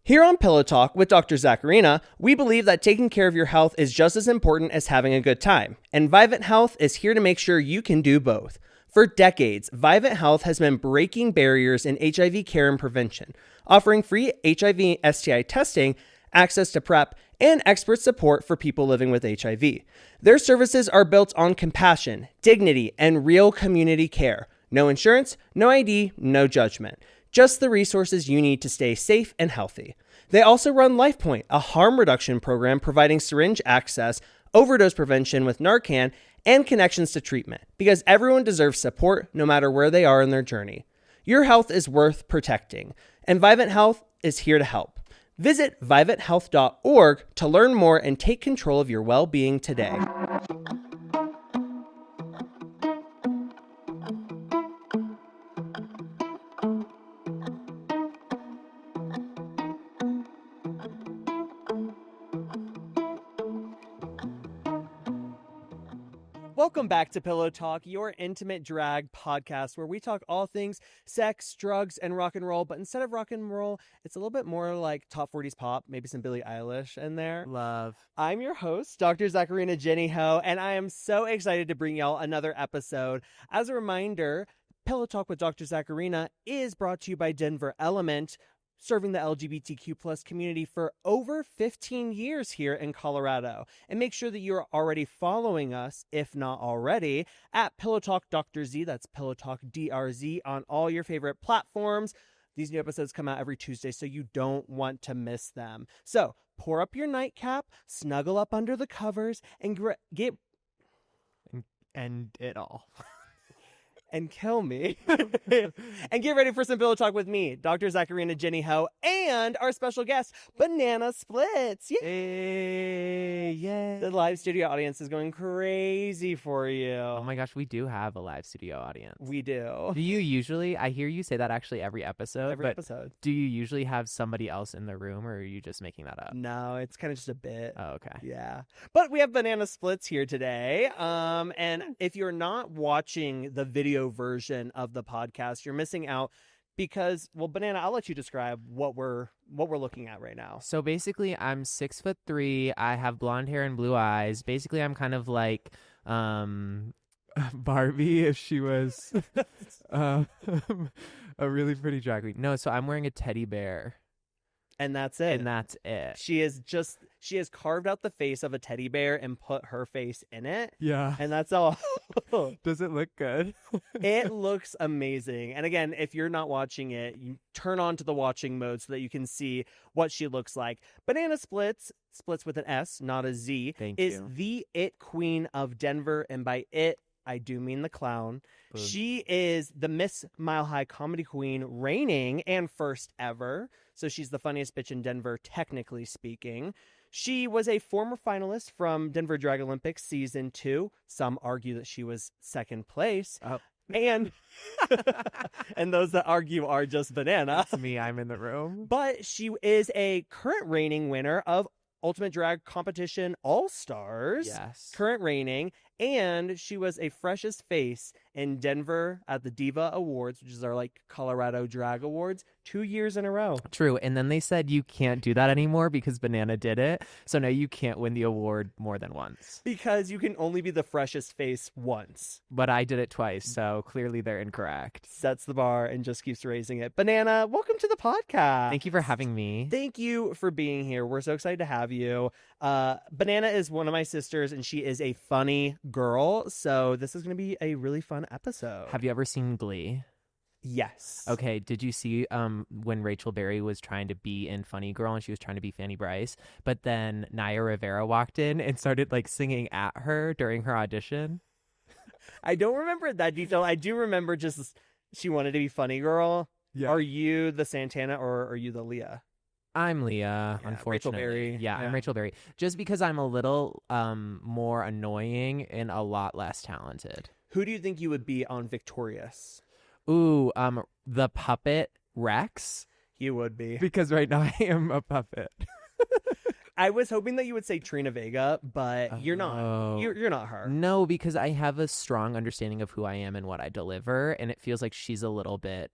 Here on Pillow Talk with Dr. Zackarina, we believe that taking care of your health is just as important as having a good time, and Vivint Health is here to make sure you can do both. For decades, Vivint Health has been breaking barriers in HIV care and prevention, offering free HIV STI testing, access to PrEP, and expert support for people living with HIV. Their services are built on compassion, dignity, and real community care. No insurance, no ID, no judgment. Just the resources you need to stay safe and healthy. They also run LifePoint, a harm reduction program providing syringe access, overdose prevention with Narcan, and connections to treatment, because everyone deserves support no matter where they are in their journey. Your health is worth protecting, and Vivint Health is here to help. Visit vivanthealth.org to learn more and take control of your well-being today. Welcome back to Pillow Talk, your intimate drag podcast where we talk all things sex, drugs, and rock and roll. But instead of rock and roll, it's a little bit more like top 40s pop, maybe some Billie Eilish in there. Love. I'm your host, Dr. Zackarina Jenny Ho, and I am so excited to bring y'all another episode. As a reminder, Pillow Talk with Dr. Zackarina is brought to you by Denver Element, serving the LGBTQ plus community for over 15 years here in Colorado. And make sure that you're already following us, if not already, at Pillow Talk Dr. Z. That's Pillow Talk DRZ on all your favorite platforms. These new episodes come out every Tuesday, so you don't want to miss them. So pour up your nightcap, snuggle up under the covers, and And it all. and kill me. And get ready for some Pillow Talk with me, Dr. Zackarina Jenny Ho, and our special guest, Banana Splits. Yay! Hey, yay. The live studio audience is going crazy for you. Oh my gosh, we do have a live studio audience. We do. Do you usually, I hear you say that actually every episode. Every episode. Do you usually have somebody else in the room, or are you just making that up? No, it's kind of just a bit. Oh, okay. Yeah. But we have Banana Splits here today. And if you're not watching the video version of the podcast, you're missing out because, well, Banana, I'll let you describe what we're looking at right now. So basically, I'm 6'3". I have blonde hair and blue eyes. Basically, I'm kind of like Barbie if she was a really pretty drag queen. No, so I'm wearing a teddy bear. And that's it. And that's it. She has carved out the face of a teddy bear and put her face in it. Yeah. And that's all. Does it look good? It looks amazing. And again, if you're not watching it, you turn on to the watching mode so that you can see what she looks like. Banana Splits with an S, not a Z, is the it queen of Denver. And by it, I do mean the clown. Boom. She is the Miss Mile High Comedy Queen, reigning and first ever. So she's the funniest bitch in Denver, technically speaking. She was a former finalist from Denver Drag Olympics Season 2. Some argue that she was second place. Oh. And and those that argue are just Banana. That's me. I'm in the room. But she is a current reigning winner of Ultimate Drag Competition All-Stars. Yes. Current reigning. And she was a freshest face in Denver at the Diva Awards, which is our like Colorado Drag Awards, 2 years in a row. True. And then they said you can't do that anymore because Banana did it. So now you can't win the award more than once. Because you can only be the freshest face once. But I did it twice, so clearly they're incorrect. Sets the bar and just keeps raising it. Banana, welcome to the podcast. Thank you for having me. Thank you for being here. We're so excited to have you. Banana is one of my sisters, and she is a funny girl. So this is going to be a really fun episode. Have you ever seen Glee? Yes. Okay, did you see when Rachel Berry was trying to be in Funny Girl and she was trying to be Fanny Bryce, but then Naya Rivera walked in and started like singing at her during her audition? I don't remember that detail. I do remember just she wanted to be Funny Girl. Yeah. Are you the Santana or are you the Leah? I'm Leah, unfortunately. Rachel Berry. Yeah, I'm Rachel Berry. Just because I'm a little more annoying and a lot less talented. Who do you think you would be on Victorious? Ooh, the puppet Rex. You would be. Because right now I am a puppet. I was hoping that you would say Trina Vega, but you're not. You're not her. No, because I have a strong understanding of who I am and what I deliver, and it feels like she's a little bit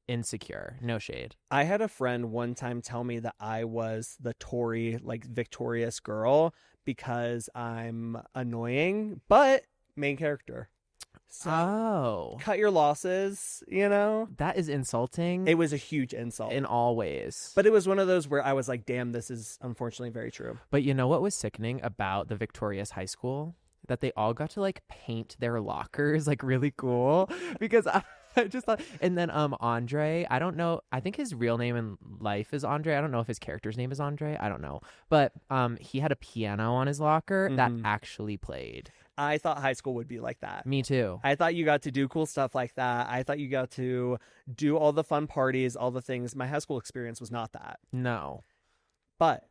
insecure. No shade. I had a friend one time tell me that I was the Tory, like victorious girl because I'm annoying, but main character. So cut your losses, you know? That is insulting. It was a huge insult. In all ways. But it was one of those where I was like, damn, this is unfortunately very true. But you know what was sickening about the Victorious High School? That they all got to like paint their lockers like really cool because I just thought, and then Andre, I don't know, I think his real name in life is Andre. I don't know if his character's name is Andre. I don't know. But he had a piano on his locker that actually played. I thought high school would be like that. Me too. I thought you got to do cool stuff like that. I thought you got to do all the fun parties, all the things. My high school experience was not that. No. But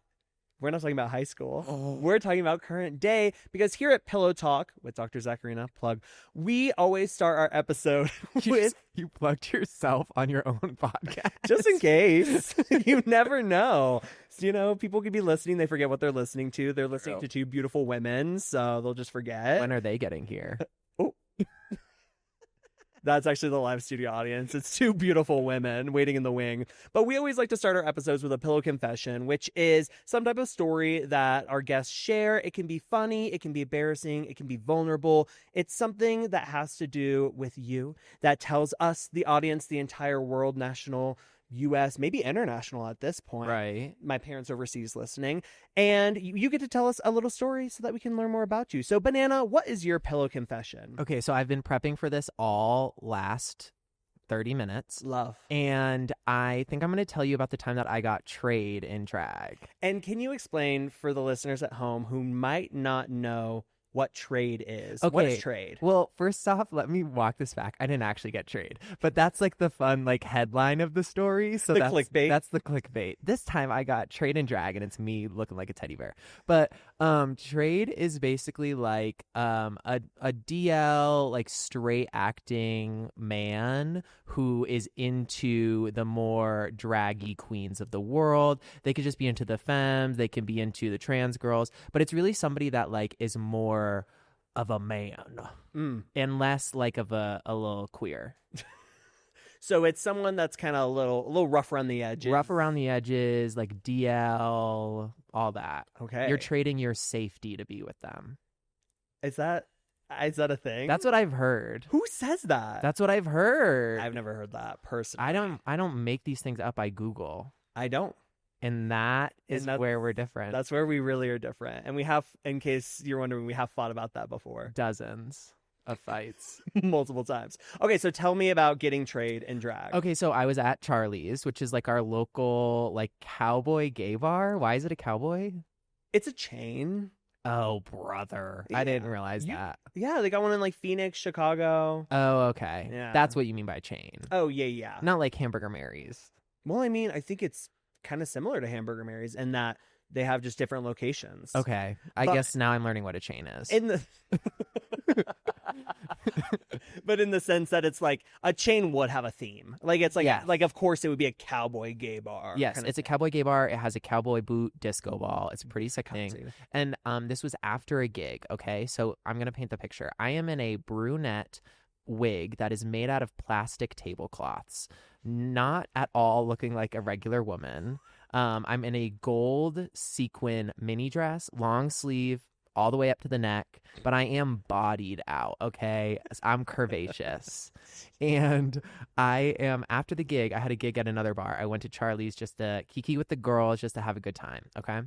we're not talking about high school. We're talking about current day because here at Pillow Talk with Dr. Zackarina, plug, we always start our episode with... You plugged yourself on your own podcast. Just in case. You never know. So, you know, people could be listening. They forget what they're listening to. They're listening to two beautiful women, so they'll just forget. When are they getting here? That's actually the live studio audience. It's two beautiful women waiting in the wing. But we always like to start our episodes with a pillow confession, which is some type of story that our guests share. It can be funny, it can be embarrassing, it can be vulnerable. It's something that has to do with you, that tells us, the audience, the entire world, national, U.S., maybe international at this point. Right. My parents overseas listening. And you get to tell us a little story so that we can learn more about you. So, Banana, what is your pillow confession? Okay, so I've been prepping for this all last 30 minutes. Love. And I think I'm going to tell you about the time that I got trade in drag. And can you explain for the listeners at home who might not know what trade is? Okay. What is trade? Well, first off, let me walk this back. I didn't actually get trade, but that's like the fun like headline of the story. So that's clickbait. That's the clickbait. This time I got trade and drag, and it's me looking like a teddy bear. But trade is basically like a DL like straight acting man who is into the more draggy queens of the world. They could just be into the femmes. They can be into the trans girls, but it's really somebody that like is more of a man and less like of a little queer. So it's someone that's kind of a little rough around the edges. Rough around the edges, like DL, all that. Okay. You're trading your safety to be with them. Is that a thing? That's what I've heard. Who says that? That's what I've heard. I've never heard that personally. I don't make these things up. I Google. I don't. And that is where we're different. That's where we really are different. And we have, in case you're wondering, we have fought about that before. Dozens of fights. Multiple times. Okay, so tell me about getting trade and drag. Okay, so I was at Charlie's, which is like our local like cowboy gay bar. Why is it a cowboy? It's a chain. Oh, brother. Yeah. I didn't realize that. Yeah, they got one in like Phoenix, Chicago. Oh, okay. Yeah. That's what you mean by chain. Oh, yeah. Not like Hamburger Mary's. Well, I mean, I think it's kind of similar to Hamburger Mary's in that they have just different locations. Okay. I guess now I'm learning what a chain is. But in the sense that it's like a chain would have a theme. Like it's like like of course it would be a cowboy gay bar. Yes, it's a cowboy gay bar. It has a cowboy boot disco ball. It's a pretty sick thing. And this was after a gig, okay? So I'm going to paint the picture. I am in a brunette wig that is made out of plastic tablecloths, not at all looking like a regular woman. I'm in a gold sequin mini dress, long sleeve, all the way up to the neck, but I am bodied out, okay? I'm curvaceous. And I am, after the gig, I had a gig at another bar. I went to Charlie's just to kiki with the girls, just to have a good time, okay?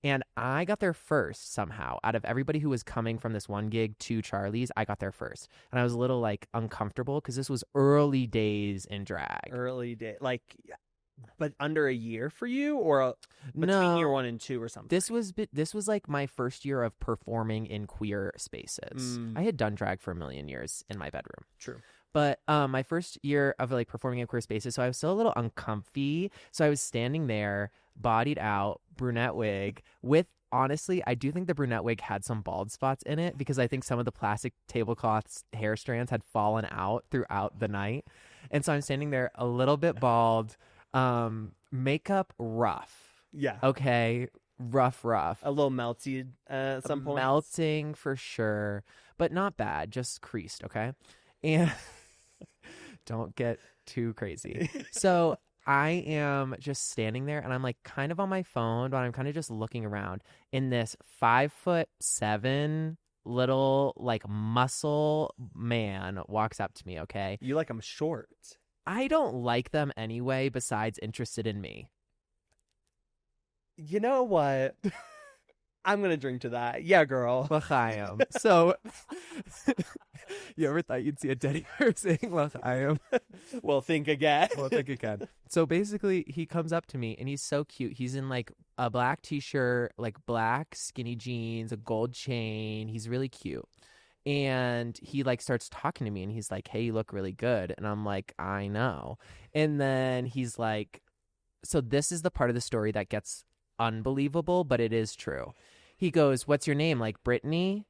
And I got there first somehow. Out of everybody who was coming from this one gig to Charlie's, I got there first. And I was a little, like, uncomfortable because this was early days in drag. Early day, like... But under a year for you, or between year 1 and 2 or something? This was like my first year of performing in queer spaces. I had done drag for a million years in my bedroom. True. But my first year of like performing in queer spaces, so I was still a little uncomfy. So I was standing there, bodied out, brunette wig, with honestly, I do think the brunette wig had some bald spots in it because I think some of the plastic tablecloths hair strands had fallen out throughout the night. And so I'm standing there a little bit bald. Makeup rough. Yeah. Okay. Rough. A little melty at some point. Melting for sure, but not bad. Just creased. Okay. And don't get too crazy. So I am just standing there and I'm like kind of on my phone, but I'm kind of just looking around. And this 5'7" little like muscle man walks up to me. Okay. You like them short. I don't like them anyway, besides interested in me. You know what? I'm going to drink to that. Yeah, girl. L'chaim. So, you ever thought you'd see a teddy bear saying L'chaim? Well, think again. Well, think again. So basically, he comes up to me and he's so cute. He's in like a black t-shirt, like black skinny jeans, a gold chain. He's really cute. And he like starts talking to me and he's like, hey, you look really good. And I'm like, I know. And then he's like, so this is the part of the story that gets unbelievable, but it is true. He goes, what's your name? Like Brittany?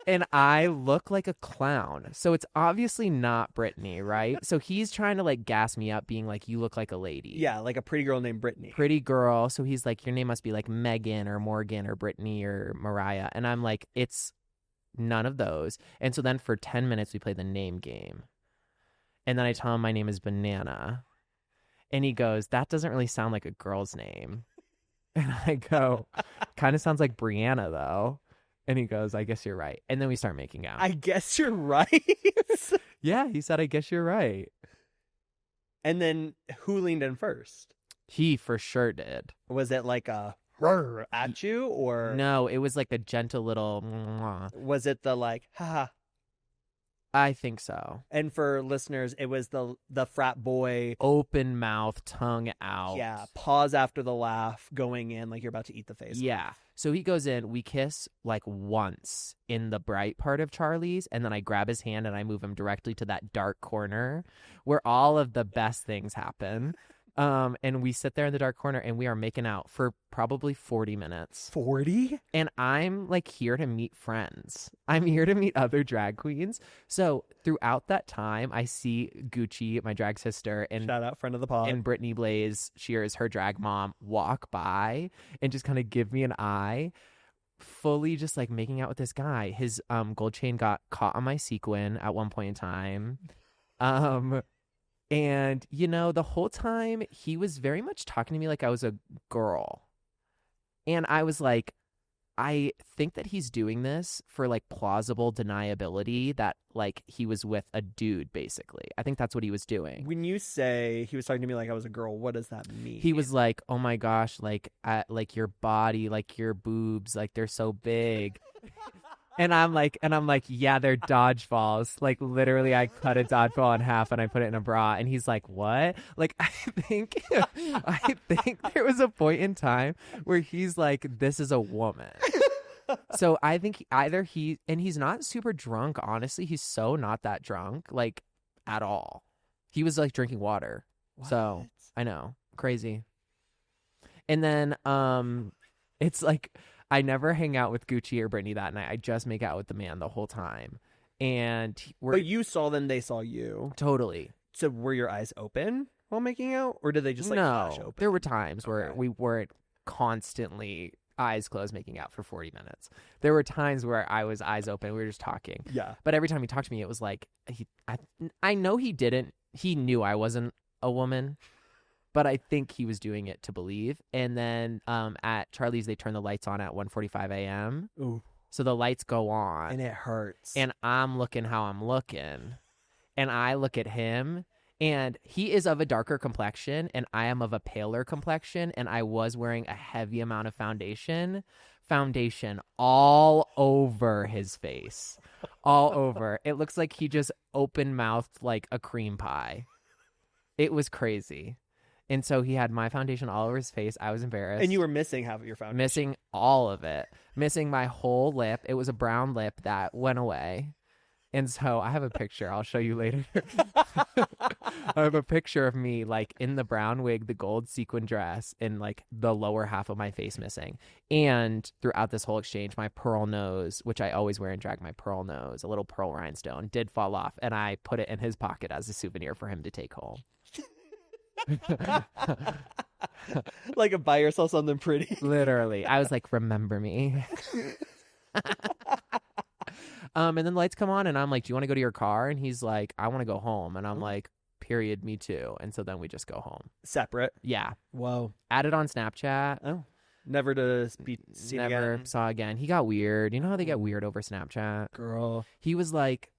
And I look like a clown. So it's obviously not Brittany, right? So he's trying to like gas me up, being like, you look like a lady. Yeah, like a pretty girl named Brittany. Pretty girl. So he's like, your name must be like Megan or Morgan or Brittany or Mariah. And I'm like, it's none of those. And so then for 10 minutes, we play the name game. And then I tell him my name is Banana. And he goes, that doesn't really sound like a girl's name. And I go, kind of sounds like Brianna, though. And he goes, I guess you're right. And then we start making out. I guess you're right. Yeah, he said, I guess you're right. And then who leaned in first? He for sure did. Was it like a "Rrr" at you, or No, it was like a gentle little mwah. was it the like, haha? I think so. And for listeners, it was the frat boy, Open mouth, tongue out. yeah, pause after the laugh, going in like you're about to eat the face. Yeah. So he goes in, we kiss like once in the bright part of Charlie's, and then I grab his hand and I move him directly to that dark corner where all of the best things happen. And we sit there in the dark corner and we are making out for probably 40 minutes. 40? And I'm like here to meet friends. I'm here to meet other drag queens. So throughout that time, I see Gucci, my drag sister, and Shout out, friend of the pod. and Brittany Blaze Shears, her drag mom, walk by and just kind of give me an eye, fully just like making out with this guy. His gold chain got caught on my sequin at one point in time. And, you know, the whole time he was very much talking to me like I was a girl. And I was like, I think that he's doing this for like plausible deniability that like he was with a dude, basically. I think that's what he was doing. When you say he was talking to me like I was a girl, what does that mean? He was like, oh my gosh, like your body, like your boobs, like they're so big. And I'm like, yeah, they're dodgeballs. Like literally I cut a dodgeball in half and I put it in a bra. And he's like, what? Like, I think there was a point in time where he's like, this is a woman. So I think either he's not super drunk. Honestly, he's so not that drunk, like at all. He was like drinking water. What? So I know, crazy. And then, it's like, I never hang out with Gucci or Brittany that night. I just make out with the man the whole time. And But you saw them, they saw you. Totally. So were your eyes open while making out? Or did they just like flash open? There were times where Okay. we weren't constantly eyes closed making out for 40 minutes. There were times where I was eyes open. We were just talking. Yeah. But every time he talked to me, it was like, I know he knew I wasn't a woman. But I think he was doing it to believe. And then at Charlie's, they turn the lights on at 1:45 a.m. Ooh. So the lights go on. And it hurts. And I'm looking how I'm looking. And I look at him. And he is of a darker complexion. And I am of a paler complexion. And I was wearing a heavy amount of foundation. Foundation all over his face. All over. It looks like he just open-mouthed like a cream pie. It was crazy. And so he had my foundation all over his face. I was embarrassed. And you were missing half of your foundation. Missing all of it. Missing my whole lip. It was a brown lip that went away. And so I have a picture. I'll show you later. I have a picture of me like in the brown wig, the gold sequin dress, and like the lower half of my face missing. And throughout this whole exchange, my pearl nose, which I always wear in drag, my pearl nose, a little pearl rhinestone, did fall off. And I put it in his pocket as a souvenir for him to take home. Like a buy yourself something pretty. Literally. I was like, remember me. And then the lights come on and I'm like, do you want to go to your car? And he's like, I want to go home. And I'm like, period, me too. And so then we just go home. Separate. Yeah. Whoa. Added on Snapchat. Oh. Never to be seen Never again. saw again. He got weird. You know how they get weird over Snapchat? Girl. He was like,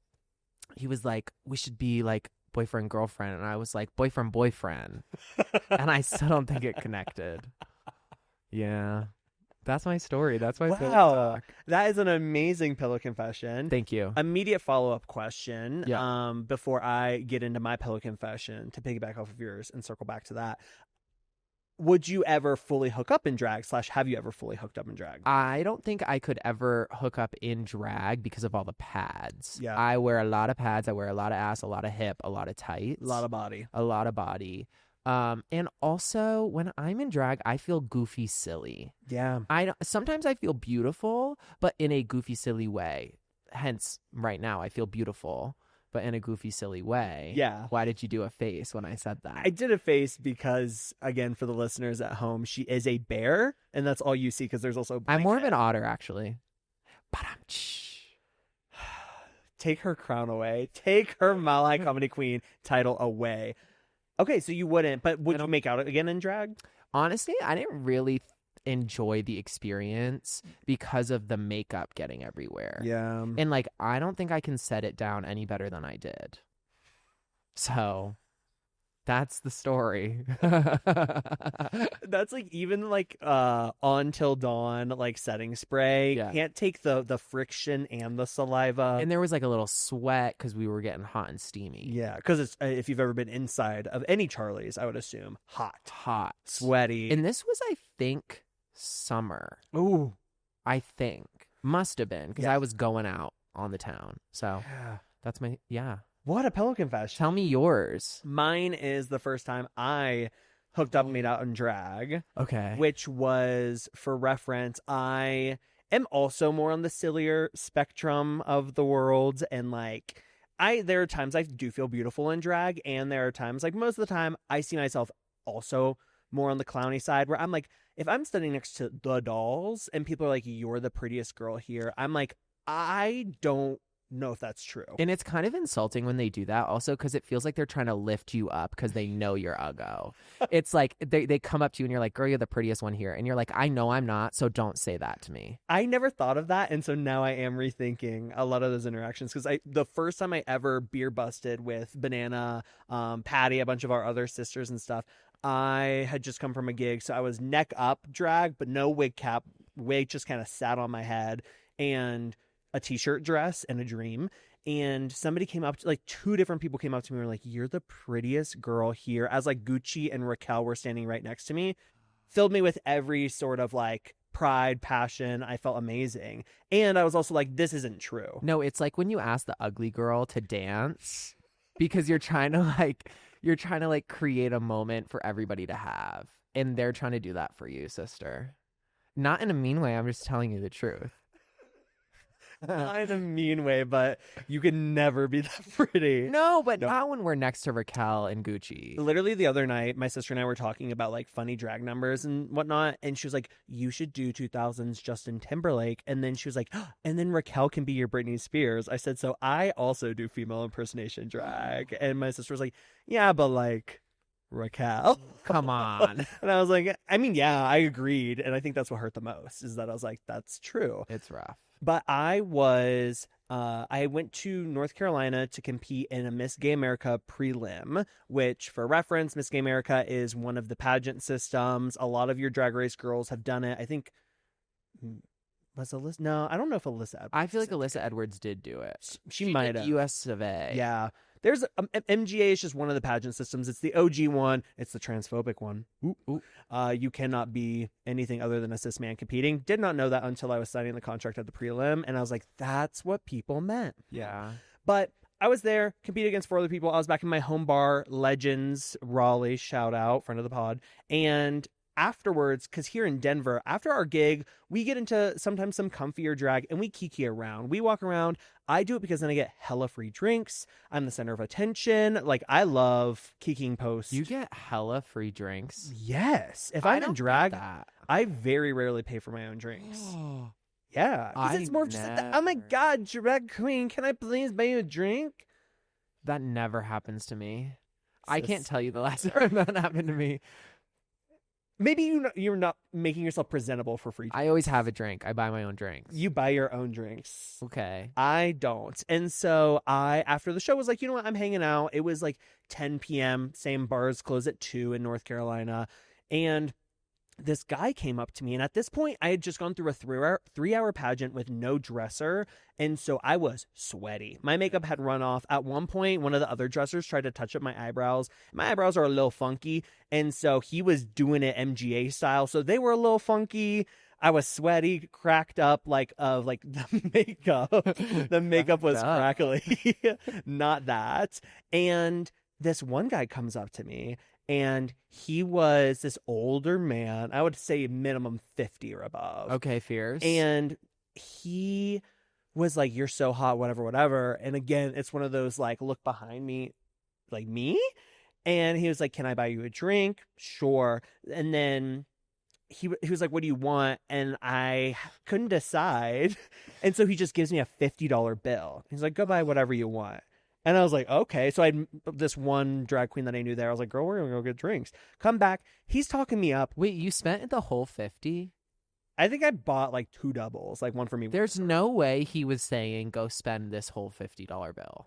we should be like boyfriend, girlfriend. And I was like, boyfriend, boyfriend. And I still don't think it connected. Yeah. That's my story. That's my pillow talk. That is an amazing pillow confession. Thank you. Immediate follow-up question. Yeah. Before I get into my pillow confession, to piggyback off of yours and circle back to that. Would you ever fully hook up in drag / have you ever fully hooked up in drag? I don't think I could ever hook up in drag because of all the pads. Yeah. I wear a lot of pads. I wear a lot of ass, a lot of hip, a lot of tights. A lot of body. A lot of body. And also when I'm in drag, I feel goofy silly. Yeah. Sometimes I feel beautiful, but in a goofy silly way. Hence, right now I feel beautiful, but in a goofy silly way. Yeah. Why did you do a face when I said that? I did a face because, again, for the listeners at home, she is a bear, and that's all you see because there's also a I'm more of blanket. an otter, actually. Take her crown away. Take her Mile High Comedy Queen title away. Okay, so you wouldn't, but would you make out again in drag? Honestly, I didn't really enjoy the experience because of the makeup getting everywhere. Yeah. And like, I don't think I can set it down any better than I did. So that's the story. That's like even like on till dawn like setting spray. Yeah. Can't take the friction and the saliva. And there was like a little sweat because we were getting hot and steamy. Yeah, because it's if you've ever been inside of any Charlie's, I would assume hot, sweaty. And this was, I think, summer. Ooh, I think must have been because I was going out on the town. So that's my What a pillow confession. Tell me yours. Mine is the first time I hooked up and made out in drag. Okay. Which was, for reference, I am also more on the sillier spectrum of the world. And like, there are times I do feel beautiful in drag. And there are times, like most of the time, I see myself also more on the clowny side where I'm like, if I'm standing next to the dolls and people are like, you're the prettiest girl here, I'm like, I don't know if that's true. And it's kind of insulting when they do that also because it feels like they're trying to lift you up because they know you're uggo. It's like they come up to you and you're like, girl, you're the prettiest one here. And you're like, I know I'm not, so don't say that to me. I never thought of that. And so now I am rethinking a lot of those interactions because the first time I ever beer busted with Banana, Patty, a bunch of our other sisters and stuff, I had just come from a gig. So I was neck up drag, but no wig cap. Wig just kind of sat on my head and a t-shirt dress and a dream. And somebody came up to, like, two different people came up to me and were like, you're the prettiest girl here. As like Gucci and Raquel were standing right next to me. Filled me with every sort of like pride, passion. I felt amazing. And I was also like, this isn't true. No, it's like when you ask the ugly girl to dance because you're trying to like create a moment for everybody to have. And they're trying to do that for you, sister. Not in a mean way. I'm just telling you the truth. Not in a mean way, but you can never be that pretty. No, but not when we're next to Raquel and Gucci. Literally the other night, my sister and I were talking about like funny drag numbers and whatnot. And she was like, you should do 2000s Justin Timberlake. And then she was like, oh, and then Raquel can be your Britney Spears. I said, so I also do female impersonation drag. And my sister was like, yeah, but like Raquel. Come on. And I was like, I mean, yeah, I agreed. And I think that's what hurt the most is that I was like, that's true. It's rough. But I went to North Carolina to compete in a Miss Gay America prelim, which for reference, Miss Gay America is one of the pageant systems. A lot of your Drag Race girls have done it. I think, was Alyssa? No, I don't know if Alyssa Edwards. I feel like Alyssa Edwards did do it. She might have. US of A. Yeah. There's MGA is just one of the pageant systems. It's the OG one. It's the transphobic one. Ooh. You cannot be anything other than a cis man competing. Did not know that until I was signing the contract at the prelim, and I was like, that's what people meant. Yeah. But I was there, competed against 4 other people. I was back in my home bar, Legends, Raleigh, shout out, friend of the pod, and afterwards, because here in Denver, after our gig, we get into sometimes some comfier drag and we kiki around. We walk around. I do it because then I get hella free drinks. I'm the center of attention. Like, I love kikiing post. You get hella free drinks? Yes. If I'm in drag, that. I very rarely pay for my own drinks. Yeah, because it's more just oh my God, drag queen, can I please buy you a drink? That never happens to me. Sis. I can't tell you the last time that happened to me. Maybe you're not making yourself presentable for free drinks. I always have a drink. I buy my own drinks. You buy your own drinks. Okay. I don't. And so after the show, was like, you know what? I'm hanging out. It was like 10 p.m. Same bars close at 2 in North Carolina. And this guy came up to me. And at this point, I had just gone through a 3-hour pageant with no dresser. And so I was sweaty. My makeup had run off. At one point, one of the other dressers tried to touch up my eyebrows. My eyebrows are a little funky. And so he was doing it MGA style. So they were a little funky. I was sweaty, cracked up like the makeup. The makeup was crackly. Not that. And this one guy comes up to me. And he was this older man, I would say minimum 50 or above. Okay, fierce. And he was like, you're so hot, whatever, whatever. And again, it's one of those like, look behind me, like me. And he was like, can I buy you a drink? Sure. And then he was like, what do you want? And I couldn't decide. And so he just gives me a $50 bill. He's like, go buy whatever you want. And I was like, okay. So I had this one drag queen that I knew there. I was like, girl, we're going to go get drinks. Come back. He's talking me up. Wait, you spent the whole 50? I think I bought like 2 doubles, like one for me. There's no way he was saying, go spend this whole $50 bill.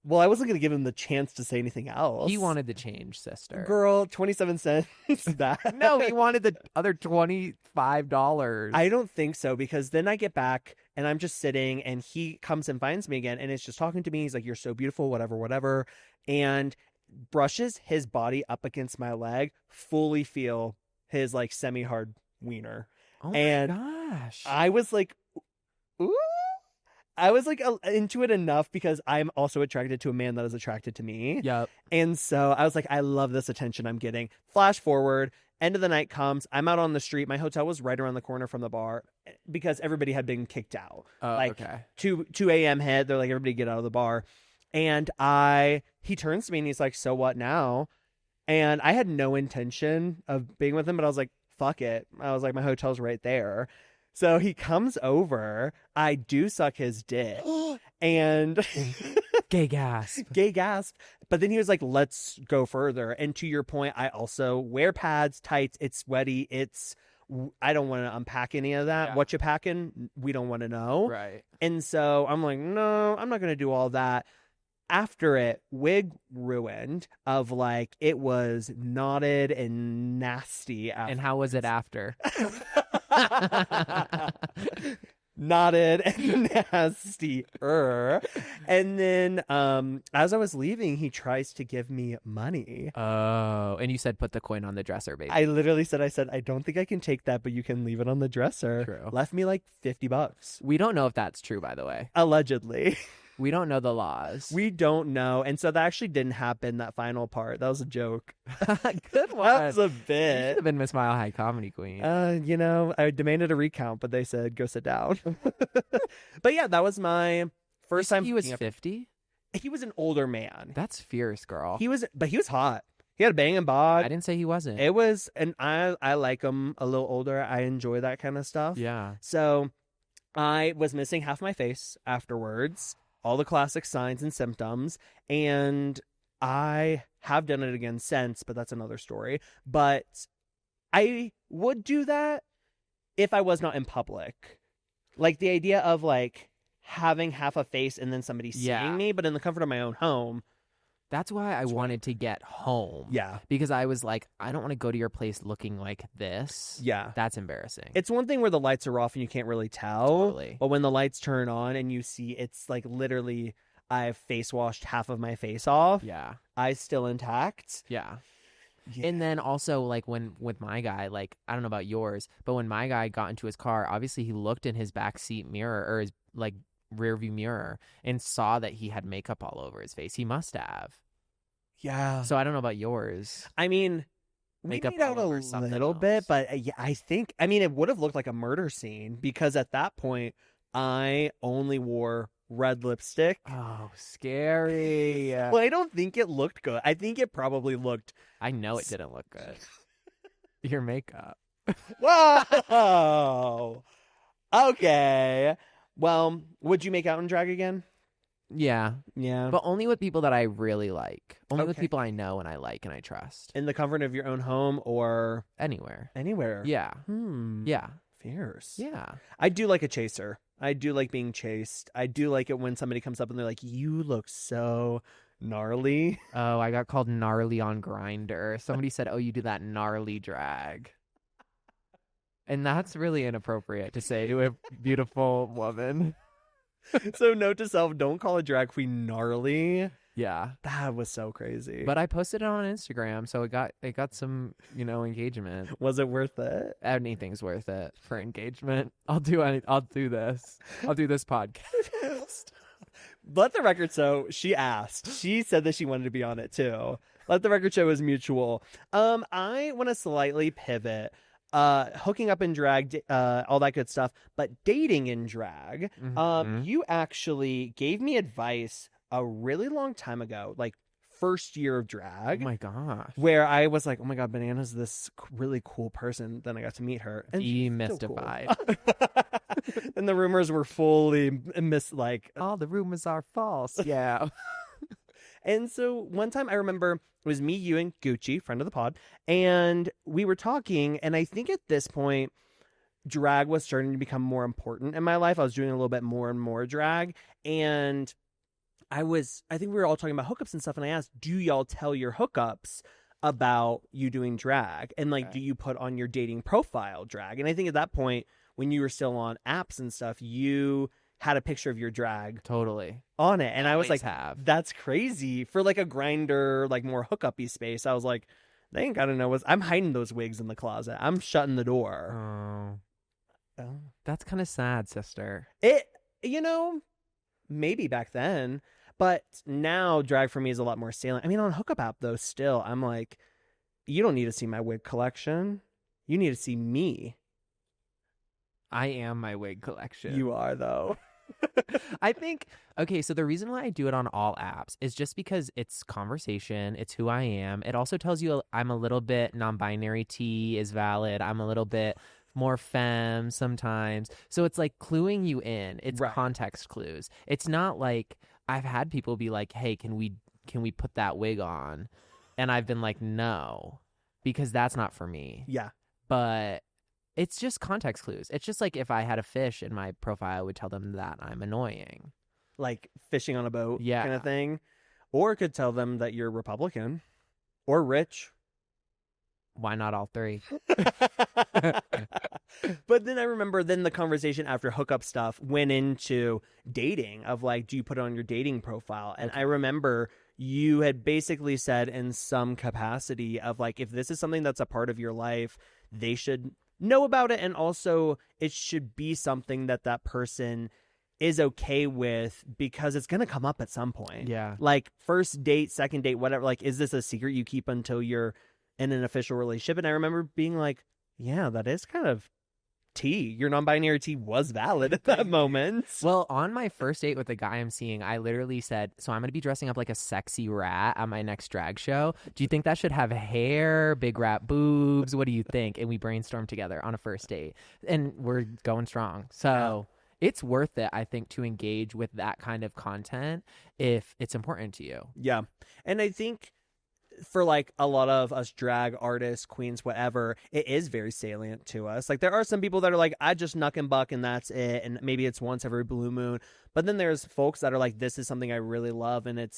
Well, I wasn't going to give him the chance to say anything else. He wanted the change, sister. Girl, 27 cents. That. No, he wanted the other $25. I don't think so, because then I get back and I'm just sitting and he comes and finds me again and it's just talking to me. He's like, you're so beautiful, whatever, whatever. And brushes his body up against my leg, fully feel his like semi-hard wiener. Oh and my gosh. I was like, ooh. I was like into it enough because I'm also attracted to a man that is attracted to me. Yep. And so I was like, I love this attention I'm getting. Flash forward, end of the night comes. I'm out on the street. My hotel was right around the corner from the bar because everybody had been kicked out. Okay. 2 a.m. hit. They're like, everybody get out of the bar. And he turns to me and he's like, so what now? And I had no intention of being with him, but I was like, fuck it. I was like, my hotel's right there. So he comes over, I do suck his dick, and... Gay gasp. Gay gasp. But then he was like, let's go further. And to your point, I also wear pads, tights, it's sweaty, I don't want to unpack any of that. Yeah. What you packing? We don't want to know. Right. And so I'm like, no, I'm not going to do all that. After it, wig ruined of like, it was knotted and nasty. And how was it after? Knotted and nastier. And then as I was leaving, he tries to give me money. Oh, and you said put the coin on the dresser, baby. I literally said, I don't think I can take that, but you can leave it on the dresser. True. Left me like $50. We don't know if that's true, by the way. Allegedly. We don't know the laws. We don't know. And so that actually didn't happen, that final part. That was a joke. Good one. That was a bit. You should have been Miss Mile High Comedy Queen. I demanded a recount, but they said, go sit down. But yeah, that was my first time. He was 50? He was an older man. That's fierce, girl. But he was hot. He had a banging bod. I didn't say he wasn't. It was, and I like him a little older. I enjoy that kind of stuff. Yeah. So I was missing half my face afterwards. All the classic signs and symptoms, and I have done it again since, but that's another story. But I would do that if I was not in public. Like the idea of like having half a face and then somebody seeing me, but in the comfort of my own home. That's why I wanted to get home. Yeah. Because I was like, I don't want to go to your place looking like this. Yeah. That's embarrassing. It's one thing where the lights are off and you can't really tell. Totally. But when the lights turn on and you see, it's like literally I've face washed half of my face off. Yeah. Eyes still intact. Yeah. And then also like with my guy, like, I don't know about yours, but when my guy got into his car, obviously he looked in his backseat mirror or his like rear view mirror and saw that he had makeup all over his face. He must have. Yeah. So I don't know about yours. I mean, we made out a little bit, but I think, it would have looked like a murder scene because at that point I only wore red lipstick. Oh, scary. Well, I don't think it looked good. I think it probably looked. I know it didn't look good. Your makeup. Whoa. Okay. Well, would you make out in drag again? Yeah. Yeah. But only with people that I really like. Only with Okay. people I know and I like and I trust. In the comfort of your own home or Anywhere. anywhere? Yeah. Yeah. Fierce. Yeah. I do like a chaser. I do like being chased. I do like it when somebody comes up and they're like, "You look so gnarly." Oh, I got called gnarly on Grindr. Somebody said, "Oh, you do that gnarly drag." And that's really inappropriate to say to a beautiful woman. So note to self, don't call a drag queen gnarly. Yeah. That was so crazy. But I posted it on Instagram, so it got some, engagement. Was it worth it? Anything's worth it for engagement. I'll do this. I'll do this podcast. Let the record show she asked. She said that she wanted to be on it too. Let the record show it was mutual. I want to slightly pivot. Hooking up in drag, all that good stuff, but dating in drag. You actually gave me advice a really long time ago, like first year of drag. Oh my gosh. Where I was like, oh my God, Banana's this really cool person. Then I got to meet her. And Demystified. Cool. And the rumors were fully all the rumors are false. Yeah. And so one time I remember it was me, you, and Gucci, friend of the pod, and we were talking, and I think at this point, drag was starting to become more important in my life. I was doing a little bit more and more drag, and I think we were all talking about hookups and stuff, and I asked, do y'all tell your hookups about you doing drag? And do you put on your dating profile drag? And I think at that point, when you were still on apps and stuff, you had a picture of your drag Totally on it. And I was like, that's crazy for like a Grindr, like more hookup-y space. I was like, they ain't gotta know I'm hiding those wigs in the closet. I'm shutting the door. Oh. That's kind of sad, sister. Maybe back then, but now drag for me is a lot more salient. I mean, on hookup app though, still I'm like, you don't need to see my wig collection. You need to see me. I am my wig collection. You are though. I think, okay, so the reason why I do it on all apps is just because it's conversation, it's who I am. It also tells you I'm a little bit non-binary, T is valid. I'm a little bit more femme sometimes. So it's like cluing you in. It's context clues. It's not like I've had people be like, hey, can we put that wig on? And I've been like, no, because that's not for me. Yeah. But it's just context clues. It's just like if I had a fish in my profile, I would tell them that I'm annoying. Like fishing on a boat kind of thing. Or it could tell them that you're Republican or rich. Why not all three? But then I remember the conversation after hookup stuff went into dating of like, do you put it on your dating profile? And I remember you had basically said in some capacity of like, if this is something that's a part of your life, they should know about it. And also it should be something that person is okay with because it's going to come up at some point. Yeah. Like first date, second date, whatever. Like, is this a secret you keep until you're in an official relationship? And I remember being like, yeah, that is kind of T. Your non-binary T was valid at that moment. Well, on my first date with the guy I'm seeing, I literally said, so I'm going to be dressing up like a sexy rat at my next drag show. Do you think that should have hair, big rat boobs? What do you think? And we brainstormed together on a first date. And we're going strong. So it's worth it, I think, to engage with that kind of content if it's important to you. Yeah. And I think for like a lot of us drag artists, queens, whatever, it is very salient to us. Like there are some people that are like, I just knuck and buck and that's it. And maybe it's once every blue moon. But then there's folks that are like, this is something I really love. And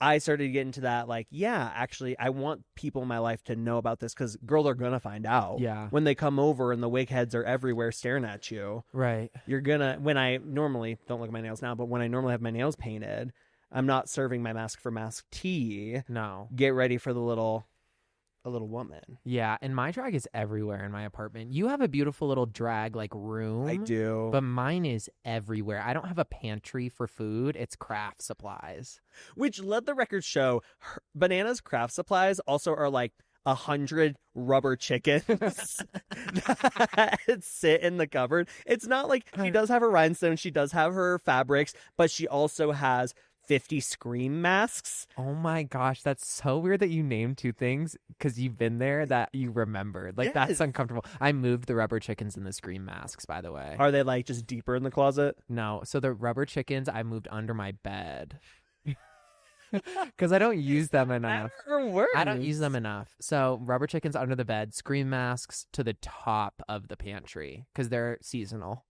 I started to get into that. Like, yeah, actually, I want people in my life to know about this because girls are going to find out. Yeah. When they come over and the wig heads are everywhere staring at you. Right. You're going to, when I normally, don't look at my nails now, but when I normally have my nails painted, I'm not serving my mask for mask tea. No. Get ready for a little woman. Yeah, and my drag is everywhere in my apartment. You have a beautiful little drag like room. I do. But mine is everywhere. I don't have a pantry for food. It's craft supplies. Which, let the record show, Banana's craft supplies also are like 100 rubber chickens that sit in the cupboard. It's not like she does have her rhinestones, she does have her fabrics, but she also has 50 Scream masks. Oh my gosh, that's so weird that you named two things because you've been there that you remembered. Like, that's Yes. uncomfortable. I moved the rubber chickens and the Scream masks, by the way. Are they like just deeper in the closet? No, so the rubber chickens I moved under my bed because I don't use them enough. I don't use them enough. So rubber chickens under the bed, Scream masks to the top of the pantry because they're seasonal.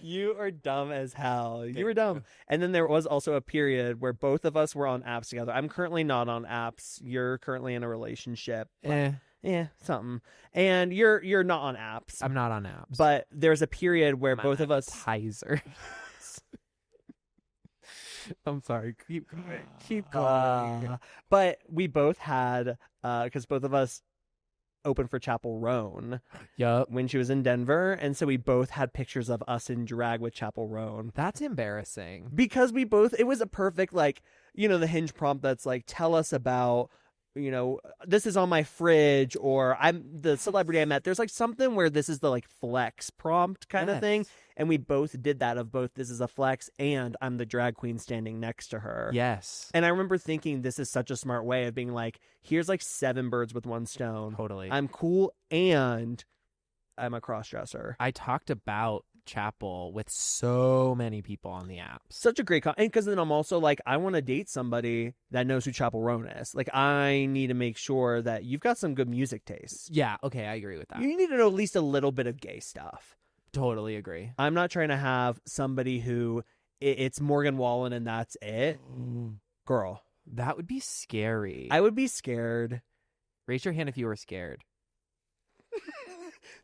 You are dumb as hell. You were dumb. And then there was also a period where both of us were on apps together. I'm currently not on apps. You're currently in a relationship. Something. And you're not on apps. I'm not on apps. But there's a period where both of us Tizer. I'm sorry. Keep going. Keep going. But we both had because both of us opened for Chapel Roan when she was in Denver, and so we both had pictures of us in drag with Chapel Roan. That's embarrassing because we both, it was a perfect, like, you know, the Hinge prompt that's like, tell us about, you know, this is on my fridge, or I'm the celebrity I met. There's like something where this is the like flex prompt kind of thing, and we both did that of both this is a flex and I'm the drag queen standing next to her. Yes. And I remember thinking this is such a smart way of being like, here's like 7 birds with one stone. Totally. I'm cool and I'm a cross-dresser. I talked about Chapel with so many people on the apps. Such a great and because then I'm also like, I want to date somebody that knows who Chapel Roan is. Like, I need to make sure that you've got some good music taste. Yeah, okay, I agree with that. You need to know at least a little bit of gay stuff. Totally agree. I'm not trying to have somebody who it's Morgan Wallen and that's it. Girl. That would be scary. I would be scared. Raise your hand if you were scared.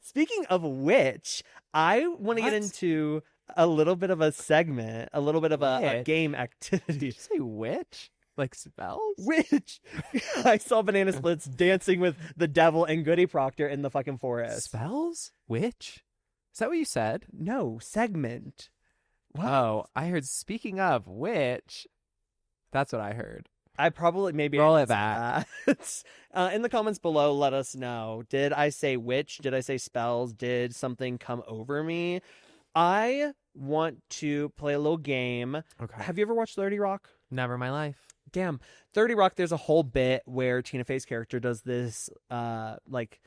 Speaking of which, I want to get into a little bit of a segment, a little bit of a game activity. Did you say witch? Like spells? Witch. I saw Banana Splits dancing with the devil and Goody Proctor in the fucking forest. Spells? Witch? Is that what you said? No, segment. What? Oh, I heard speaking of which. That's what I heard. I probably maybe roll it back. In the comments below, let us know. Did I say witch? Did I say spells? Did something come over me? I want to play a little game. Okay. Have you ever watched 30 Rock? Never in my life. Damn. 30 Rock, there's a whole bit where Tina Fey's character does this, like,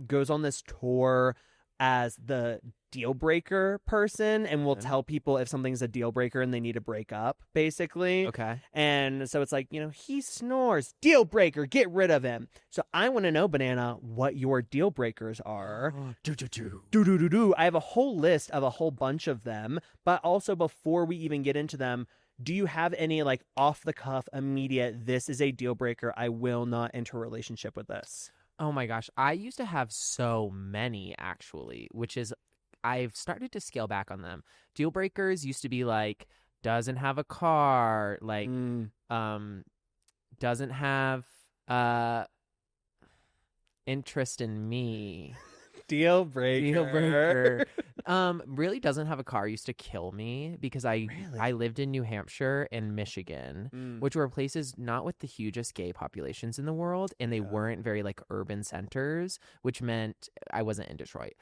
goes on this tour as the deal breaker person and will tell people if something's a deal breaker and they need to break up, basically. Okay. And so it's like, you know, he snores, deal breaker, get rid of him. So I want to know, Banana, what your deal breakers are. I have a whole list of a whole bunch of them, but also before we even get into them, do you have any like off the cuff, immediate, this is a deal breaker, I will not enter a relationship with this? Oh my gosh. I used to have so many, actually, which is I've started to scale back on them. Deal breakers used to be like, doesn't have a car, like, doesn't have interest in me. Deal breaker. Deal breaker. Really doesn't have a car used to kill me because I lived in New Hampshire and Michigan, which were places not with the hugest gay populations in the world, and they weren't very like urban centers, which meant I wasn't in Detroit.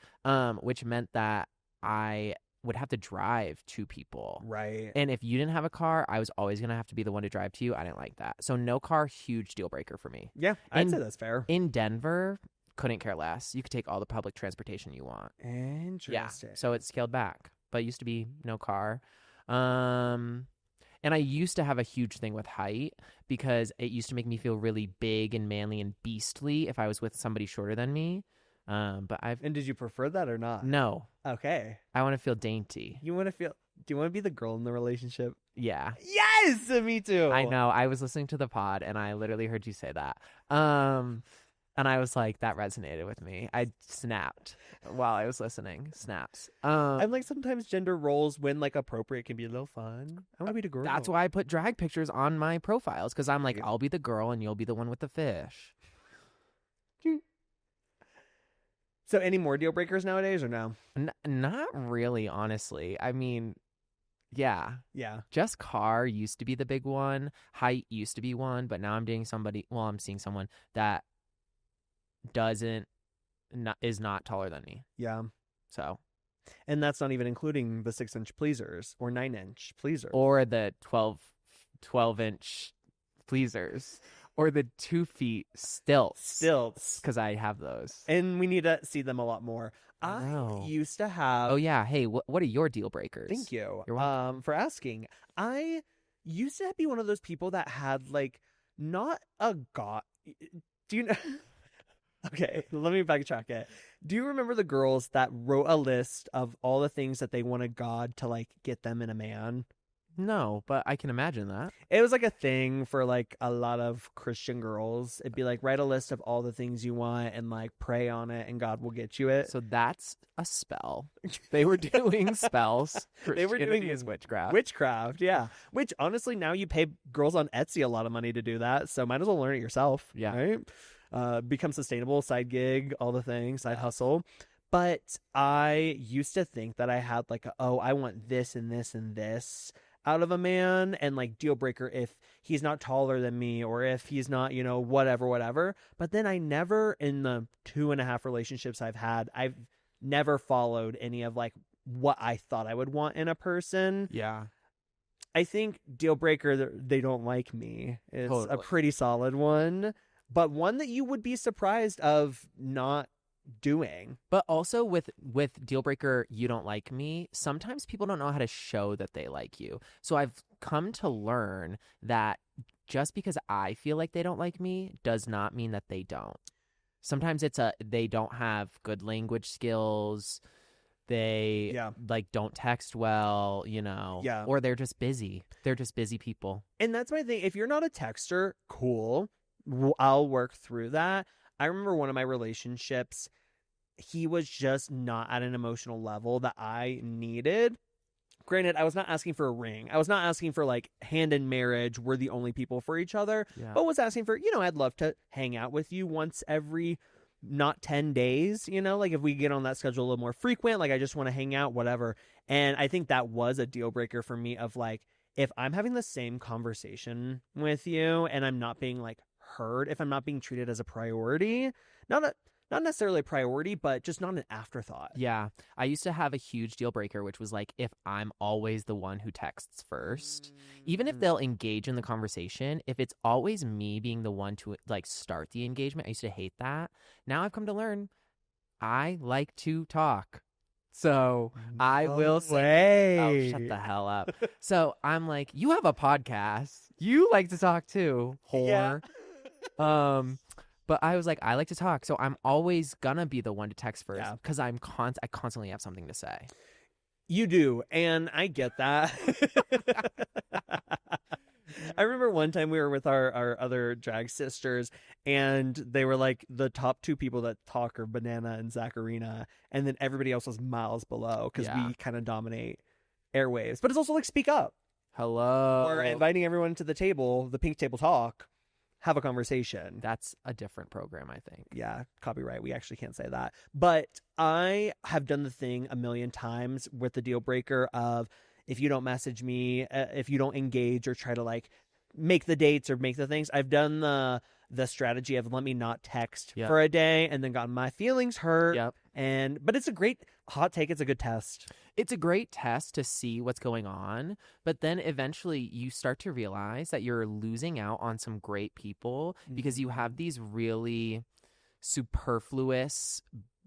Which meant that I would have to drive to people. Right. And if you didn't have a car, I was always going to have to be the one to drive to you. I didn't like that. So no car, huge deal breaker for me. Yeah, I'd say that's fair. In Denver, couldn't care less. You could take all the public transportation you want. Interesting. Yeah, so it's scaled back. But it used to be no car. And I used to have a huge thing with height because it used to make me feel really big and manly and beastly if I was with somebody shorter than me. And did you prefer that or not? No. Okay. I want to feel dainty. Do you want to be the girl in the relationship? Yeah. Yes, me too. I know. I was listening to the pod and I literally heard you say that. And I was like, that resonated with me. I snapped while I was listening. Snaps. I'm like, sometimes gender roles, when like appropriate, can be a little fun. I want to be the girl. That's why I put drag pictures on my profiles, because I'm like, I'll be the girl and you'll be the one with the fish. So any more deal breakers nowadays or no? Not really, honestly. I mean, yeah. Just car used to be the big one. Height used to be one, but now I'm seeing someone that is not taller than me. Yeah. So And that's not even including the 6-inch pleasers or 9-inch pleasers. Or the 12-inch pleasers. Or the 2 feet stilts. Because I have those. And we need to see them a lot more. I used to have... Oh, yeah. Hey, what are your deal breakers? Thank you You're welcome. for asking. I used to be one of those people that had, like, not a god... Do you know... Okay, let me backtrack it. Do you remember the girls that wrote a list of all the things that they wanted God to, like, get them in a man? No, but I can imagine that. It was like a thing for like a lot of Christian girls. It'd be like, write a list of all the things you want and like pray on it and God will get you it. So that's a spell. They were doing spells. They were doing is witchcraft. Witchcraft, yeah. Which honestly, now you pay girls on Etsy a lot of money to do that. So might as well learn it yourself. Yeah. Right? Become sustainable, side gig, all the things, side hustle. But I used to think that I had like, I want this and this and this out of a man, and like deal breaker if he's not taller than me or if he's not, you know, whatever. But then I never, in the 2.5 relationships I've had, I've never followed any of like what I thought I would want in a person. Yeah. I think deal breaker, they don't like me, is Totally. a pretty solid one, but one that you would be surprised of not doing. But also with deal breaker, you don't like me, sometimes people don't know how to show that they like you. So I've come to learn that just because I feel like they don't like me does not mean that they don't. Sometimes they don't have good language skills. They like don't text well, you know. Yeah. Or they're just busy. They're just busy people. And that's my thing. If you're not a texter, cool. I'll work through that. I remember one of my relationships, he was just not at an emotional level that I needed. Granted, I was not asking for a ring. I was not asking for like hand in marriage. We're the only people for each other. Yeah. But was asking for, I'd love to hang out with you once every not 10 days, like if we get on that schedule a little more frequent, like I just want to hang out, whatever. And I think that was a deal breaker for me of like, if I'm having the same conversation with you and I'm not being like heard, if I'm not being treated as a priority, not necessarily a priority, but just not an afterthought. Yeah. I used to have a huge deal breaker, which was like, if I'm always the one who texts first, even if they'll engage in the conversation, if it's always me being the one to like start the engagement, I used to hate that. Now I've come to learn I like to talk. So I will say, oh, shut the hell up. So I'm like, you have a podcast. You like to talk too, whore. Yeah. But I was like, I like to talk, so I'm always gonna be the one to text first because I constantly have something to say. You do, and I get that. I remember one time we were with our other drag sisters, and they were like, the top 2 people that talk are Banana and Zackarina, and then everybody else was miles below because we kind of dominate airwaves. But it's also like, speak up. Hello. Or inviting everyone to the table, the pink table talk. Have a conversation. That's a different program, I think. Yeah, copyright. We actually can't say that. But I have done the thing a million times with the deal breaker of, if you don't message me, if you don't engage or try to like make the dates or make the things, I've done the strategy of let me not text for a day and then gotten my feelings hurt. Yep. But it's a great hot take. It's a good test. It's a great test to see what's going on, but then eventually you start to realize that you're losing out on some great people because you have these really superfluous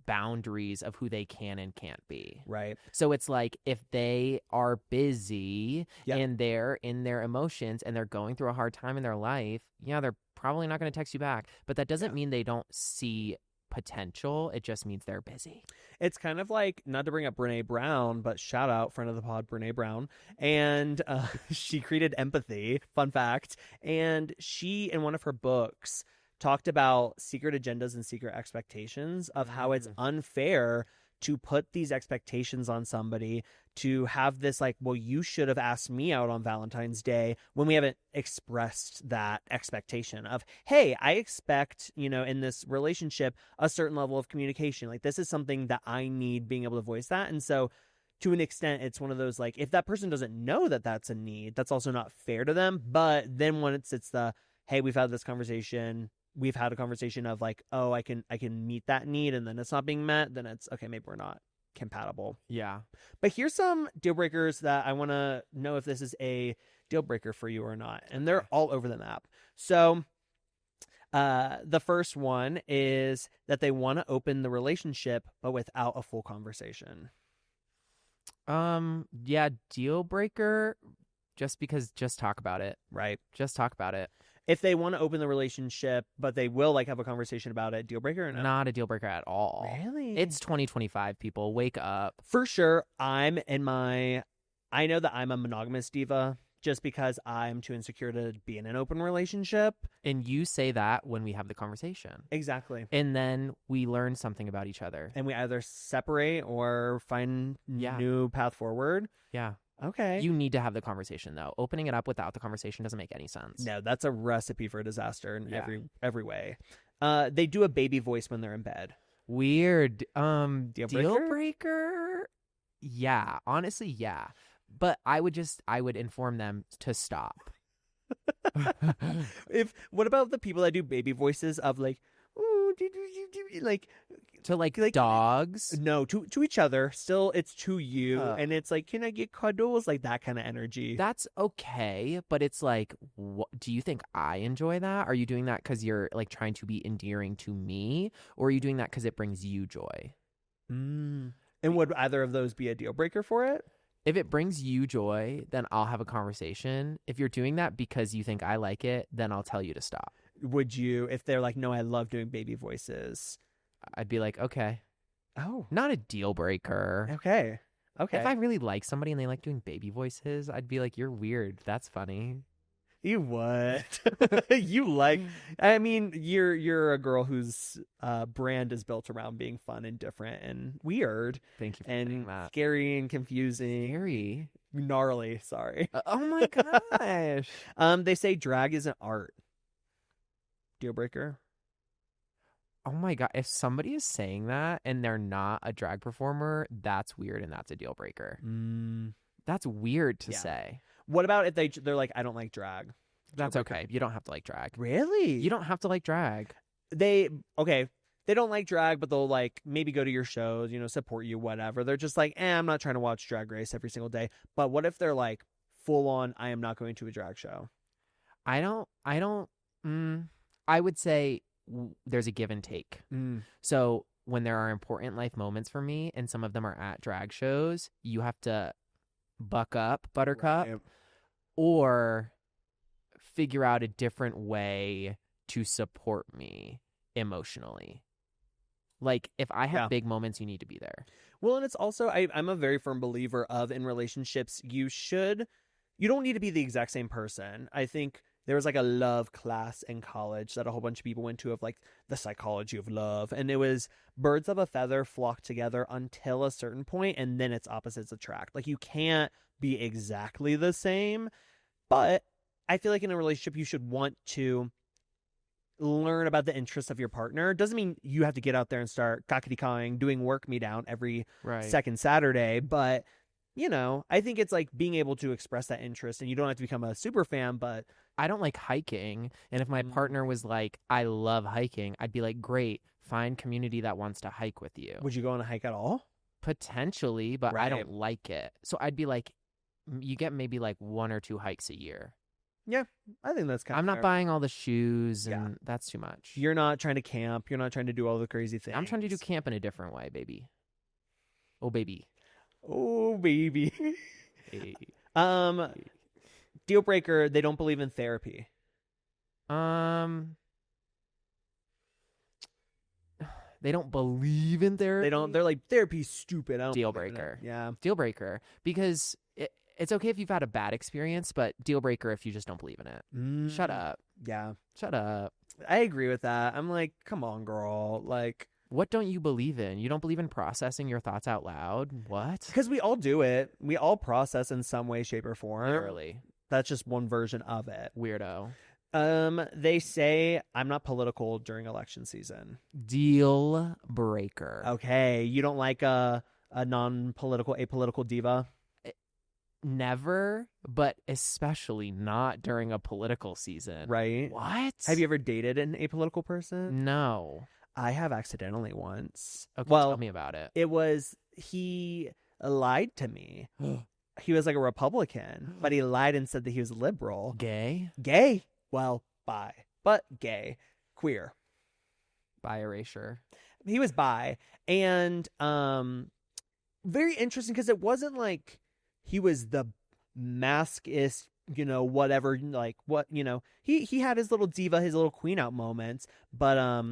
boundaries of who they can and can't be. Right. So it's like, if they are busy and they're in their emotions and they're going through a hard time in their life, they're probably not going to text you back. But that doesn't mean they don't see potential. It just means they're busy. It's kind of like, not to bring up Brene Brown, but shout out, friend of the pod, Brene Brown. And she created empathy, fun fact. And she, in one of her books, talked about secret agendas and secret expectations of how it's unfair to put these expectations on somebody, to have this like, well, you should have asked me out on Valentine's Day, when we haven't expressed that expectation of, hey, I expect, in this relationship, a certain level of communication. Like, this is something that I need, being able to voice that. And so to an extent, it's one of those, like, if that person doesn't know that that's a need, that's also not fair to them. But then when it's the, hey, we've had this conversation, we've had a conversation of like, oh, I can meet that need, and then it's not being met, then it's okay, maybe we're not compatible. Yeah. But here's some deal breakers that I want to know if this is a deal breaker for you or not. And they're all over the map. So the first one is that they want to open the relationship, but without a full conversation. Yeah, deal breaker. Just talk about it. Right. Just talk about it. If they want to open the relationship, but they will like have a conversation about it, deal breaker or no? Not a deal breaker at all. Really? It's 2025, people. Wake up. For sure. I know that I'm a monogamous diva just because I'm too insecure to be in an open relationship. And you say that when we have the conversation. Exactly. And then we learn something about each other. And we either separate or find new path forward. Yeah. Okay. You need to have the conversation, though. Opening it up without the conversation doesn't make any sense. No, that's a recipe for disaster in every way. They do a baby voice when they're in bed. Weird. Deal breaker? Yeah. Honestly, yeah. But I would inform them to stop. What about the people that do baby voices of like, ooh, like to dogs? No, to each other. Still, it's to you, and it's like, can I get cuddles? Like that kind of energy. That's okay, but it's like, do you think I enjoy that? Are you doing that because you're like trying to be endearing to me, or are you doing that because it brings you joy? And would either of those be a deal breaker for it? If it brings you joy, then I'll have a conversation. If you're doing that because you think I like it, then I'll tell you to stop. Would you, if they're like, no, I love doing baby voices? I'd be like, okay. Oh. Not a deal breaker. Okay. If I really like somebody and they like doing baby voices, I'd be like, you're weird. That's funny. You what? You like? I mean, you're a girl whose brand is built around being fun and different and weird. Thank you for saying that. Scary and confusing. Scary, gnarly. Sorry. Oh my gosh. They say drag isn't art. Deal breaker. Oh my God. If somebody is saying that and they're not a drag performer, that's weird and that's a deal breaker. That's weird to say. What about if they're like, I don't like drag? That's okay. You don't have to like drag. Really? You don't have to like drag. They don't like drag, but they'll like maybe go to your shows, support you, whatever. They're just like, I'm not trying to watch Drag Race every single day. But what if they're like full on, I am not going to a drag show? I would say there's a give and take. So when there are important life moments for me and some of them are at drag shows, you have to buck up, buttercup, or figure out a different way to support me emotionally. Like if I have big moments, you need to be there. Well, and it's also, I'm a very firm believer of in relationships, you don't need to be the exact same person. I think there was like a love class in college that a whole bunch of people went to of like the psychology of love. And it was birds of a feather flock together until a certain point, and then its opposites attract. Like you can't be exactly the same, but I feel like in a relationship, you should want to learn about the interests of your partner. Doesn't mean you have to get out there and start cockety-cawing, doing work me down every second Saturday, but I think it's like being able to express that interest, and you don't have to become a super fan, but I don't like hiking. And if my partner was like, I love hiking, I'd be like, great, find community that wants to hike with you. Would you go on a hike at all? Potentially, but I don't like it. So I'd be like, you get maybe like 1 or 2 hikes a year. Yeah, I think that's kind of I'm not fair. buying all the shoes, and that's too much. You're not trying to camp. You're not trying to do all the crazy things. I'm trying to do camp in a different way, baby. Oh, baby. Oh, baby. Hey. Deal breaker, they don't believe in therapy. They don't believe in therapy. They're like, therapy's stupid. I don't Deal believe in it. breaker. Yeah. Deal breaker. Because it's okay if you've had a bad experience, but deal breaker if you just don't believe in it. Shut up. Yeah. Shut up. I agree with that. I'm like, come on, girl. Like, what don't you believe in? You don't believe in processing your thoughts out loud? What? Because we all do it. We all process in some way, shape, or form. Literally. That's just one version of it. Weirdo. They say I'm not political during election season. Deal breaker. Okay. You don't like a non-political, apolitical diva? Never, but especially not during a political season. Right. What? Have you ever dated an apolitical person? No. I have accidentally once. Okay, well, tell me about it. It was he lied to me. He was like a Republican, but he lied and said that he was liberal. Gay? Gay? Well, bi, but gay, queer. Bi erasure. He was bi, and very interesting because it wasn't like he was the maskist, whatever, like what, he had his little diva, his little queen out moments, but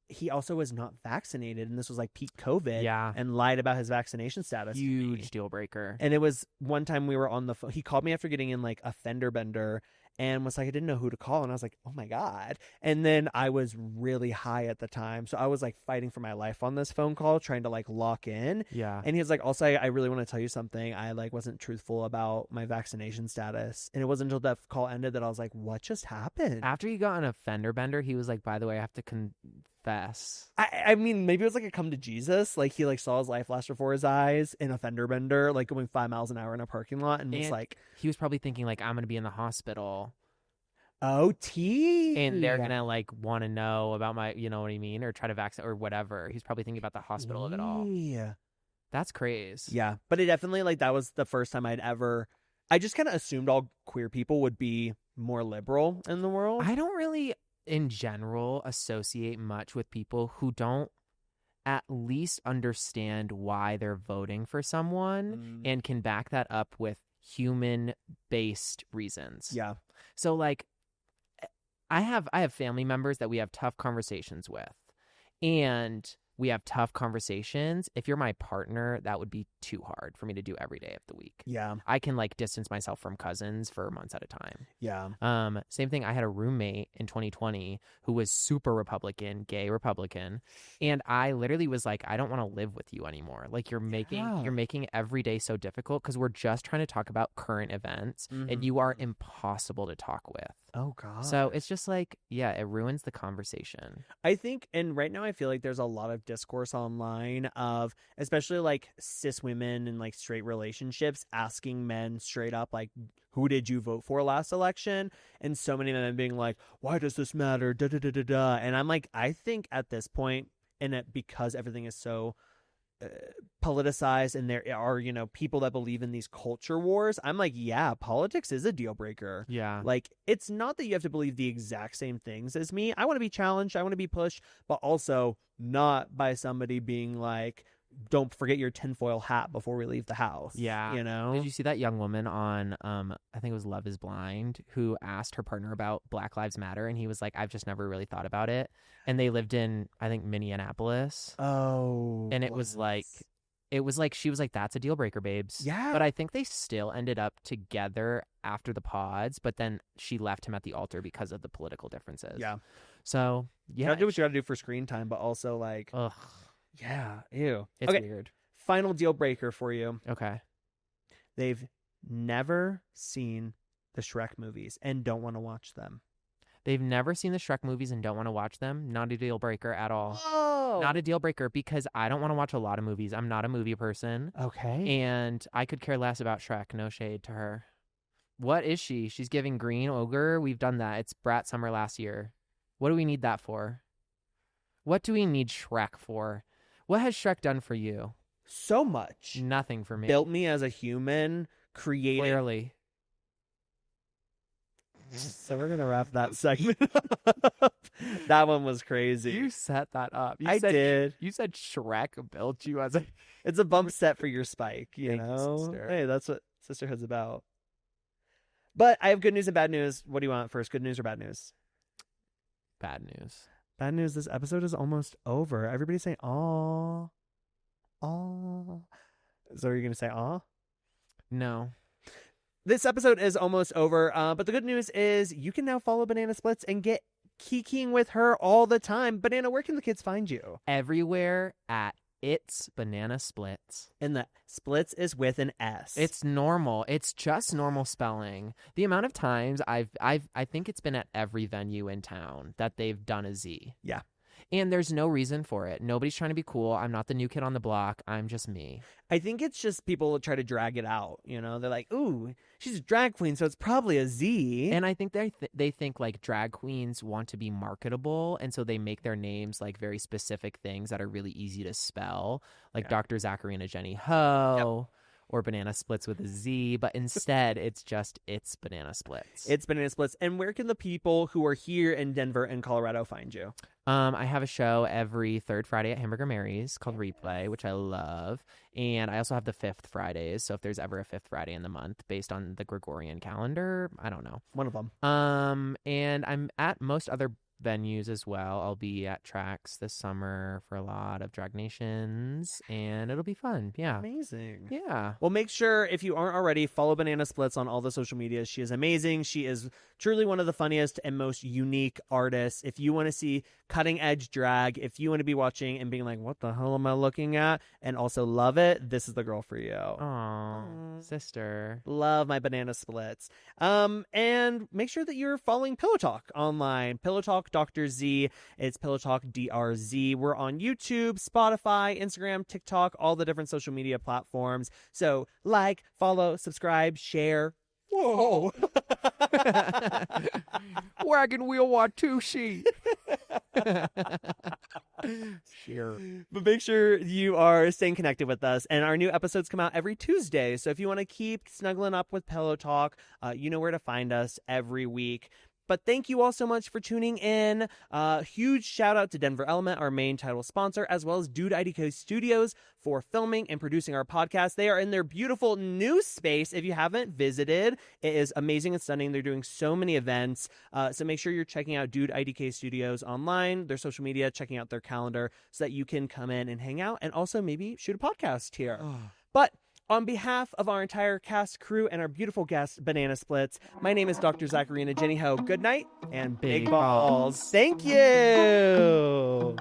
he also was not vaccinated, and this was like peak COVID. Yeah. And lied about his vaccination status. Huge deal breaker. And it was one time we were on the phone. He called me after getting in like a fender bender and was like, I didn't know who to call. And I was like, oh my God. And then I was really high at the time. So I was like fighting for my life on this phone call, trying to like lock in. Yeah. And he was like, also, I really want to tell you something. I like wasn't truthful about my vaccination status. And it wasn't until that call ended that I was like, what just happened? After he got on a fender bender, he was like, by the way, I have to confess. I mean, maybe it was like a come to Jesus. Like he like saw his life flash before his eyes in a fender bender, like going 5 miles an hour in a parking lot. And was like, he was probably thinking like, I'm going to be in the hospital. OT. And they're going to like want to know about my, you know what I mean? Or try to vaccinate or whatever. He's probably thinking about the hospital of it all. Yeah. That's crazy. Yeah. But it definitely like that was the first time I just kind of assumed all queer people would be more liberal in the world. I don't really, in general, associate much with people who don't at least understand why they're voting for someone and can back that up with human-based reasons. Yeah. So like I have family members that we have tough conversations with, and we have tough conversations. If you're my partner, that would be too hard for me to do every day of the week. Yeah. I can like distance myself from cousins for months at a time. Yeah. Same thing. I had a roommate in 2020 who was super Republican, gay Republican. And I literally was like, I don't want to live with you anymore. Like you're making every day so difficult because we're just trying to talk about current events and you are impossible to talk with. Oh God. So it's just like, yeah, it ruins the conversation. I think, and right now I feel like there's a lot of discourse online of, especially like cis women and like straight relationships, asking men straight up, like, who did you vote for last election? And so many men being like, why does this matter? Da da da da da. And I'm like, I think at this point, because everything is so politicized and there are people that believe in these culture wars, I'm like, yeah, politics is a deal breaker. Yeah. Like it's not that you have to believe the exact same things as me. I want to be challenged, I want to be pushed, but also not by somebody being like, don't forget your tinfoil hat before we leave the house. Yeah. Did you see that young woman on I think it was Love is Blind who asked her partner about Black Lives Matter, and he was like, I've just never really thought about it. And they lived in, I think, Minneapolis. Oh. And it was like she was like, that's a deal breaker, babes. Yeah. But I think they still ended up together after the pods, but then she left him at the altar because of the political differences. Yeah. So you gotta do what you gotta do for screen time, but also like, ugh. Yeah, ew. It's weird. Final deal breaker for you. Okay. They've never seen the Shrek movies and don't want to watch them. They've never seen the Shrek movies and don't want to watch them? Not a deal breaker at all. Oh! Not a deal breaker because I don't want to watch a lot of movies. I'm not a movie person. Okay. And I could care less about Shrek. No shade to her. What is she? She's giving green ogre. We've done that. It's Brat Summer last year. What do we need that for? What do we need Shrek for? What has Shrek done for you? So much. Nothing for me. Built me as a human, created. Clearly. So we're going to wrap that segment up. That one was crazy. You set that up. I did. You said Shrek built you as a... It's a bump set for your spike, you Thank you, know? sister. Hey, that's what sisterhood's about. But I have good news and bad news. What do you want first? Good news or bad news? Bad news. Bad news, this episode is almost over. Everybody say, aw. Aw. So are you going to say, aw? No. This episode is almost over, but the good news is you can now follow Banana Splits and get kikiing with her all the time. Banana, where can the kids find you? Everywhere at It's Banana Splits. And the Splits is with an S. It's normal. It's just normal spelling. The amount of times I think it's been at every venue in town that they've done a Z. Yeah. And there's no reason for it. Nobody's trying to be cool. I'm not the new kid on the block. I'm just me. I think it's just people try to drag it out. You know, they're like, ooh, she's a drag queen, so it's probably a Z. And I think they think like drag queens want to be marketable, and so they make their names like very specific things that are really easy to spell, like Dr. Zackarina Jenny Ho. Yep. Or Banana Splits with a Z, but instead it's Banana Splits. It's Banana Splits. And where can the people who are here in Denver and Colorado find you? I have a show every third Friday at Hamburger Mary's called Replay, which I love. And I also have the fifth Fridays. So if there's ever a fifth Friday in the month based on the Gregorian calendar, I don't know. One of them. And I'm at most other venues as well. I'll be at Tracks this summer for a lot of Drag Nations, and it'll be fun. Yeah. Amazing. Yeah. Well, make sure, if you aren't already, follow Banana Splits on all the social medias. She is amazing. She is truly one of the funniest and most unique artists. If you want to see cutting edge drag, if you want to be watching and being like, what the hell am I looking at? And also love it, this is the girl for you. Aww, sister. Love my Banana Splits. And make sure that you're following Pillow Talk online. Pillow Talk Dr. Z. It's Pillow Talk DRZ. We're on YouTube, Spotify, Instagram, TikTok, all the different social media platforms. So like, follow, subscribe, share. Whoa. Wagon wheel Watushi. Sure. But make sure you are staying connected with us. And our new episodes come out every Tuesday. So if you want to keep snuggling up with Pillow Talk, you know where to find us every week. But thank you all so much for tuning in. Huge shout out to Denver Element, our main title sponsor, as well as Dude IDK Studios for filming and producing our podcast. They are in their beautiful new space. If you haven't visited, it is amazing and stunning. They're doing so many events. So make sure you're checking out Dude IDK Studios online, their social media, checking out their calendar so that you can come in and hang out and also maybe shoot a podcast here. But on behalf of our entire cast, crew, and our beautiful guest, Banana Splits, my name is Dr. Zackarina Jenny Ho. Good night and big balls. Thank you.